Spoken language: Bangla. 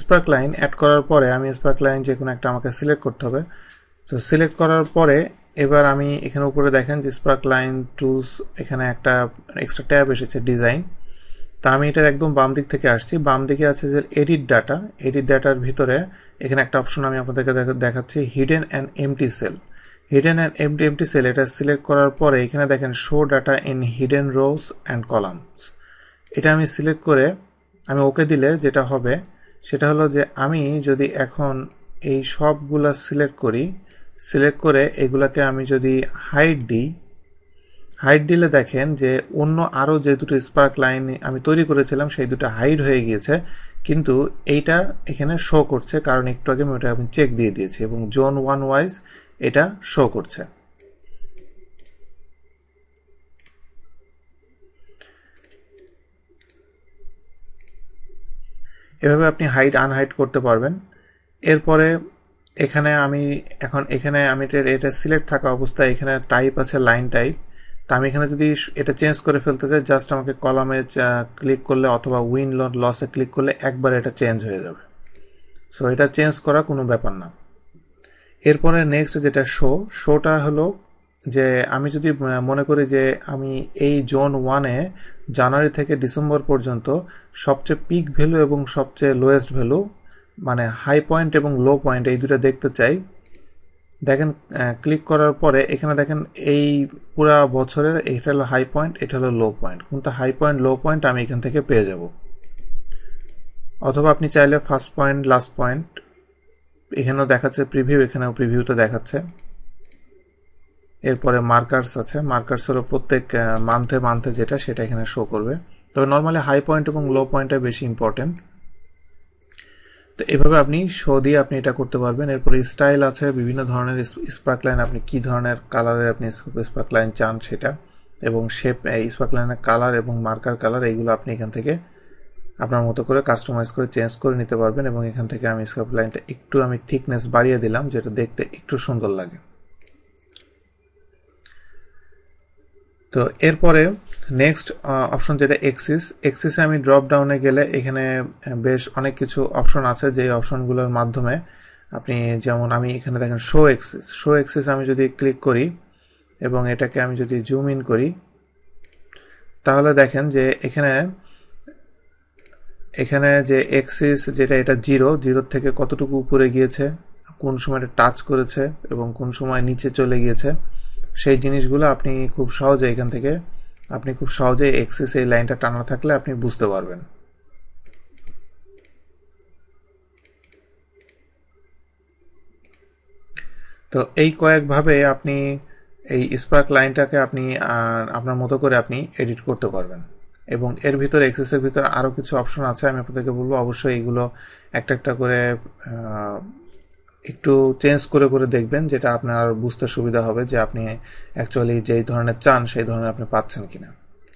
স্পার্ক লাইন অ্যাড করার পরে আমি স্পার্ক লাইন যে কোনো একটা আমাকে সিলেক্ট করতে হবে। তো সিলেক্ট করার পরে এবার আমি এখানে উপরে দেখেন যে স্পার্ক লাইন টুলস, এখানে একটা এক্সট্রা ট্যাব এসেছে ডিজাইন। তা আমি এটার একদম বাম দিক থেকে আসছি, বাম দিকে আছে যে এডিট ডাটা। এডিট ডাটার ভিতরে এখানে একটা অপশন আমি আপনাদেরকে দেখাচ্ছি, hidden and empty cell. Hidden and empty cell এটা সিলেক্ট করার পরে এখানে দেখেন show data in hidden rows and columns. এটা আমি সিলেক্ট করে আমি ওকে দিলে যেটা হবে সেটা হলো যে আমি যদি এখন এই সবগুলা সিলেক্ট করি, সিলেক্ট করে এগুলাকে আমি যদি হাইড দিই, হাইড দিলে দেখেন যে অন্য আরও যে দুটো স্পার্ক লাইন আমি তৈরি করেছিলাম সেই দুটো হাইড হয়ে গিয়েছে, কিন্তু এইটা এখানে শো করছে কারণ একটু আগে আমি ওটা আমি চেক দিয়ে দিয়েছি এবং জোন 1 ওয়াইজ এটা শো করছে। এভাবে আপনি হাইড আনহাইড করতে পারবেন। এরপরে এখানে আমি এটা সিলেক্ট থাকা অবস্থায় এখানে টাইপ আছে লাইন টাইপ। তা আমি এখানে যদি এটা চেঞ্জ করে ফেলতে চাই, জাস্ট আমাকে কলামে ক্লিক করলে অথবা উইন লসে ক্লিক করলে একবার এটা চেঞ্জ হয়ে যাবে। সো এটা চেঞ্জ করা কোনো ব্যাপার না। এরপরে নেক্সট যেটা শোটা হলো যে আমি যদি মনে করি যে আমি এই জোন 1-এ জানুয়ারি থেকে ডিসেম্বর পর্যন্ত সবচেয়ে পিক ভ্যালু এবং সবচেয়ে লোয়েস্ট ভ্যালু, মানে হাই পয়েন্ট এবং লো পয়েন্ট এই দুটো দেখতে চাই, দেখেন ক্লিক করার পরে এখানে দেখেন এই পুরা বছরের এটা হলো হাই পয়েন্ট, এটা হলো লো পয়েন্ট, কিন্তু হাই পয়েন্ট লো পয়েন্ট আমি এখান থেকে পেয়ে যাব। অথবা আপনি চাইলে ফার্স্ট পয়েন্ট লাস্ট পয়েন্ট, এখানেও দেখাচ্ছে প্রিভিউ, এখানেও প্রিভিউতে দেখাচ্ছে। এরপরে মার্কার্স আছে, মার্কার্সেরও প্রত্যেক মান্থে যেটা সেটা এখানে শো করবে। তবে নর্মালি হাই পয়েন্ট এবং লো পয়েন্টটা বেশি ইম্পর্টেন্ট। তো এভাবে আপনি শো দিয়ে আপনি এটা করতে পারবেন। এরপরে স্টাইল আছে, বিভিন্ন ধরনের স্পার্ক লাইন, আপনি কি ধরনের কালারের আপনি স্পার্ক লাইন চান সেটা, এবং শেপ স্পার্ক লাইনের কালার এবং মার্কার কালার এইগুলো আপনি এখান থেকে আপনার মতো করে কাস্টমাইজ করে চেঞ্জ করে নিতে পারবেন। এবং এখান থেকে আমি স্পার্ক লাইনটা একটু আমি থিকনেস বাড়িয়ে দিলাম, যেটা দেখতে একটু সুন্দর লাগে। তো এরপরে নেক্সট অপশন যেটা এক্সিসে আমি ড্রপ ডাউনে গেলে এখানে বেশ অনেক কিছু অপশন আছে, যে অপশনগুলোর মাধ্যমে আপনি, যেমন আমি এখানে দেখেন শো এক্সিস আমি যদি ক্লিক করি এবং এটাকে আমি যদি জুম ইন করি, তাহলে দেখেন যে এখানে যে এক্সিস যেটা, এটা জিরোর থেকে কতটুকু উপরে গিয়েছে, কোন সময় এটা টাচ করেছে এবং কোন সময় নিচে চলে গিয়েছে, সেই জিনিসগুলো আপনি খুব সহজে এখান থেকে আপনি খুব সহজে এক্সিস এই লাইনটা টানা থাকলে আপনি বুঝতে পারবেন। তো এই কয়েকভাবে আপনি এই স্পার্ক লাইনটাকে আপনি আপনার মতো করে আপনি এডিট করতে পারবেন। এবং এর ভিতরে এক্সিসের ভিতরে আরও কিছু অপশন আছে, আমি আপনাদেরকে বলবো অবশ্যই এইগুলো একটা একটা করে একটু চেঞ্জ করে করে দেখবেন, যেটা আপনার বুঝতে সুবিধা হবে যে আপনি অ্যাকচুয়ালি যেই ধরনের চান সেই ধরনের আপনি পাচ্ছেন কিনা।